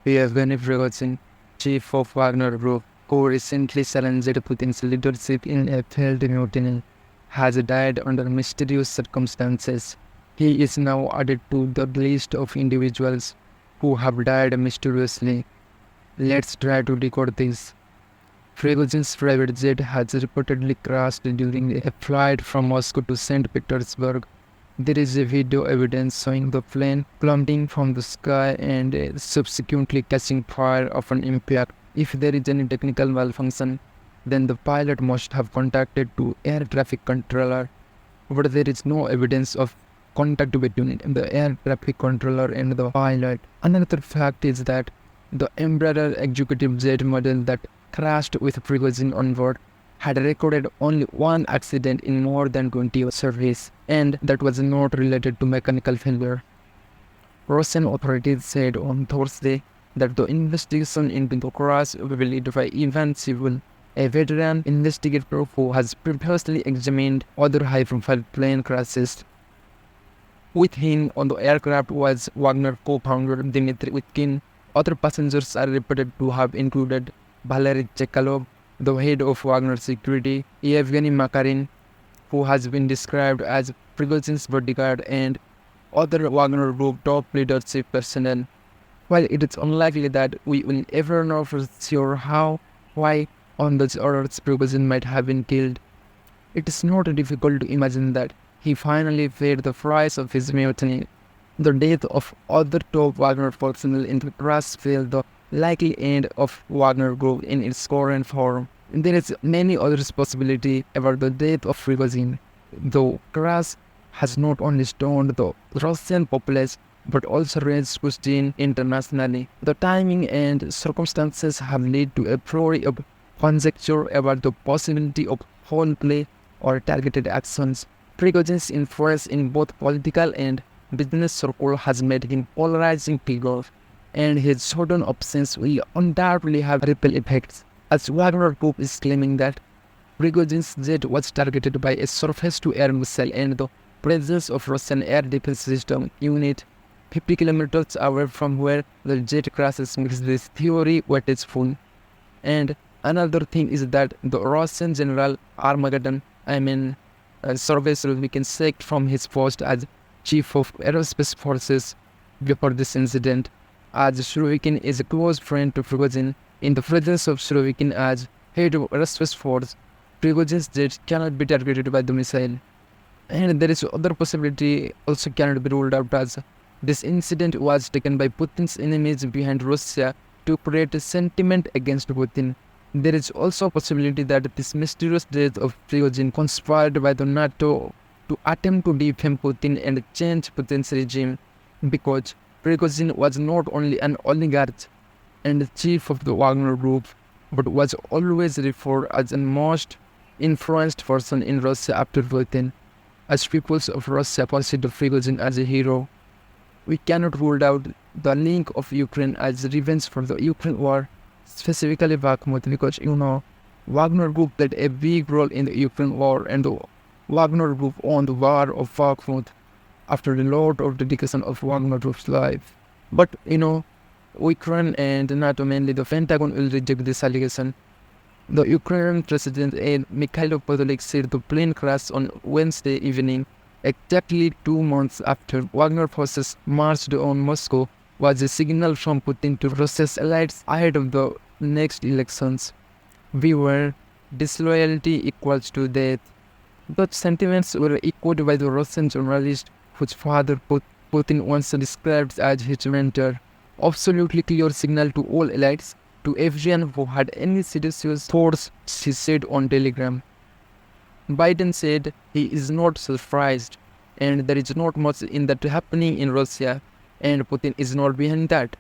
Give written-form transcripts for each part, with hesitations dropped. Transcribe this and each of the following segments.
Yevgeny Prigozhin, chief of Wagner Group, who recently challenged Putin's leadership in a failed mutiny, has died under mysterious circumstances. He is now added to the list of individuals who have died mysteriously. Let's try to decode this. Prigozhin's private jet has reportedly crashed during a flight from Moscow to St. Petersburg. There is a video evidence showing the plane plummeting from the sky and subsequently catching fire upon impact. If there is any technical malfunction, then the pilot must have contacted to air traffic controller, but there is no evidence of contact between the air traffic controller and the pilot. Another fact is that the Embraer executive jet model that crashed with Prigozhin on board had recorded only one accident in more than 20 years service, and that was not related to mechanical failure. Russian authorities said on Thursday that the investigation into the crash will be led by Ivan Civil, a veteran investigator who has previously examined other high-profile plane crashes. With him on the aircraft was Wagner co-founder Dmitry Utkin. Other passengers are reported to have included Valery Chekalov, the head of Wagner Security, Yevgeny Makarin, who has been described as Prigozhin's bodyguard, and other Wagner Group top leadership personnel. While it is unlikely that we will ever know for sure how, why, on those orders Prigozhin might have been killed, it is not difficult to imagine that he finally paid the price of his mutiny. The death of other top Wagner personnel in the crash spelled the likely end of Wagner Group in its current form. There is many other possibility about the death of Prigozhin. The crash has not only stunned the Russian populace but also raised questions internationally. The timing and circumstances have led to a flurry of conjecture about the possibility of foul play or targeted actions. Prigozhin's influence in both political and business circles has made him polarizing figure, and his sudden absence will undoubtedly have ripple effects, as Wagner Group is claiming that Prigozhin's jet was targeted by a surface-to-air missile, and the presence of Russian air defense system unit 50 kilometers away from where the jet crashes makes this theory wasteful. And another thing is that the Russian General Armageddon, Sergei Surovikin, sacked from his post as Chief of Aerospace Forces before this incident, as Surovikin is a close friend to Prigozhin. In the presence of Surovikin as head of Aerospace Force, Prigozhin's jet cannot be targeted by the missile. And there is other possibility also cannot be ruled out, as this incident was taken by Putin's enemies behind Russia to create a sentiment against Putin. There is also a possibility that this mysterious death of Prigozhin conspired by the NATO to attempt to defame Putin and change Putin's regime, because Prigozhin was not only an oligarch and chief of the Wagner Group, but was always referred as the most influenced person in Russia after Putin, as peoples of Russia consider Prigozhin as a hero. We cannot rule out the link of Ukraine as revenge for the Ukraine war, specifically Bakhmut, because Wagner Group played a big role in the Ukraine war, and the Wagner Group won the war of Bakhmut after a lot of dedication of Wagner Group's life. But Ukraine and NATO, mainly the Pentagon, will reject this allegation. The Ukrainian President Mikhailo Podolyak said the plane crashed on Wednesday evening, exactly 2 months after Wagner forces marched on Moscow, was a signal from Putin to Russia's allies ahead of the next elections. We were disloyalty equals to death. Those sentiments were echoed by the Russian journalist whose father Putin once described as his mentor. Absolutely clear signal to all elites, to everyone who had any serious thoughts, he said on Telegram. Biden said he is not surprised, and there is not much in that happening in Russia, and Putin is not behind that.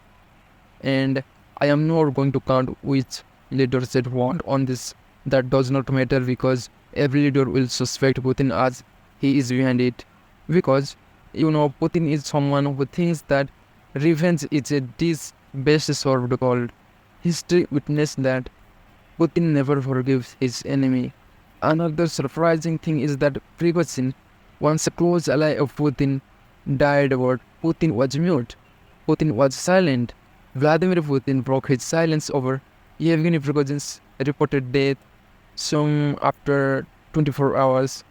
And I am not going to count which leader said what on this. That does not matter, because every leader will suspect Putin as he is behind it. Because, Putin is someone who thinks that revenge is a dish best served cold. History witnessed that Putin never forgives his enemy. Another surprising thing is that Prigozhin, once a close ally of Putin, died, but Putin was mute. Putin was silent. Vladimir Putin broke his silence over Yevgeny Prigozhin's reported death soon after 24 hours.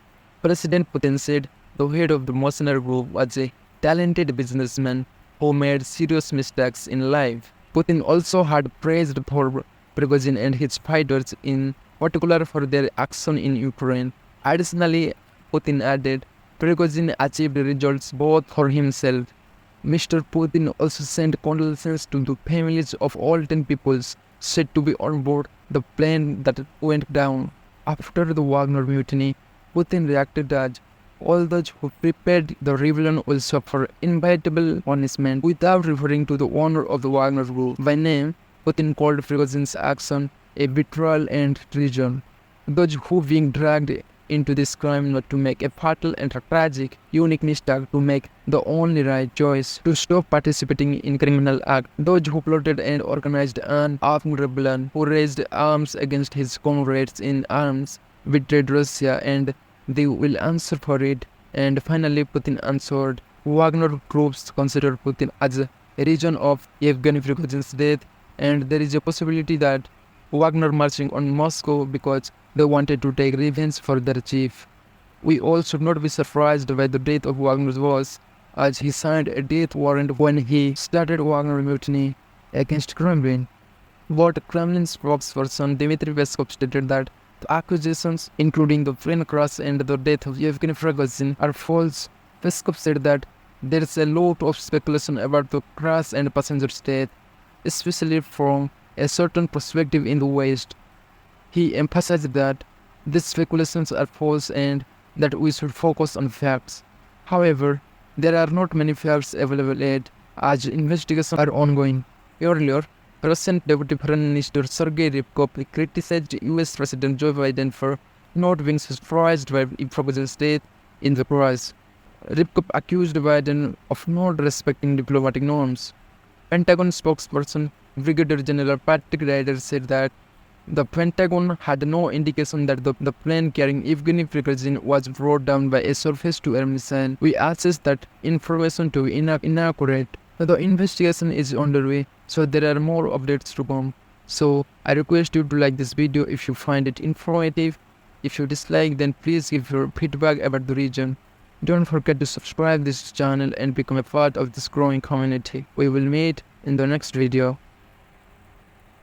President Putin said the head of the mercenary group was a talented businessman who made serious mistakes in life. Putin also had praised for Prigozhin and his fighters, in particular for their action in Ukraine. Additionally, Putin added, Prigozhin achieved results both for himself. Mr. Putin also sent condolences to the families of all 10 people said to be on board the plane that went down. After the Wagner mutiny, Putin reacted as all those who prepared the rebellion will suffer inevitable punishment. Without referring to the owner of the Wagner group by name, Putin called Prigozhin's action a betrayal and treason. Those who being dragged into this crime not to make a fatal and a tragic, unique mistake to make the only right choice to stop participating in criminal act. Those who plotted and organized an armed rebellion, who raised arms against his comrades in arms, betrayed Russia and they will answer for it. And finally, Putin answered. Wagner groups consider Putin as a reason of Yevgeny Prigozhin's death, and there is a possibility that Wagner marching on Moscow because they wanted to take revenge for their chief. We all should not be surprised by the death of Wagner was, as he signed a death warrant when he started Wagner mutiny against Kremlin. But Kremlin's spokesperson Dmitry Peskov stated that the accusations, including the plane crash and the death of Yevgeny Prigozhin, are false. Peskov said that there is a lot of speculation about the crash and passenger's death, especially from a certain perspective in the West. He emphasized that these speculations are false and that we should focus on facts. However, there are not many facts available yet, as investigations are ongoing. Earlier, Russian Deputy Foreign Minister Sergei Ryabkov criticized US President Joe Biden for not being surprised by Prigozhin's death in the crash. Ryabkov accused Biden of not respecting diplomatic norms. Pentagon spokesperson Brigadier General Patrick Ryder said that the Pentagon had no indication that the plane carrying Yevgeny Prigozhin was brought down by a surface-to-air missile. We assess that information to be inaccurate. The investigation is underway, so there are more updates to come. So I request you to like this video if you find it informative. If you dislike, then please give your feedback about the region. Don't forget to subscribe this channel and become a part of this growing community. We will meet in the next video.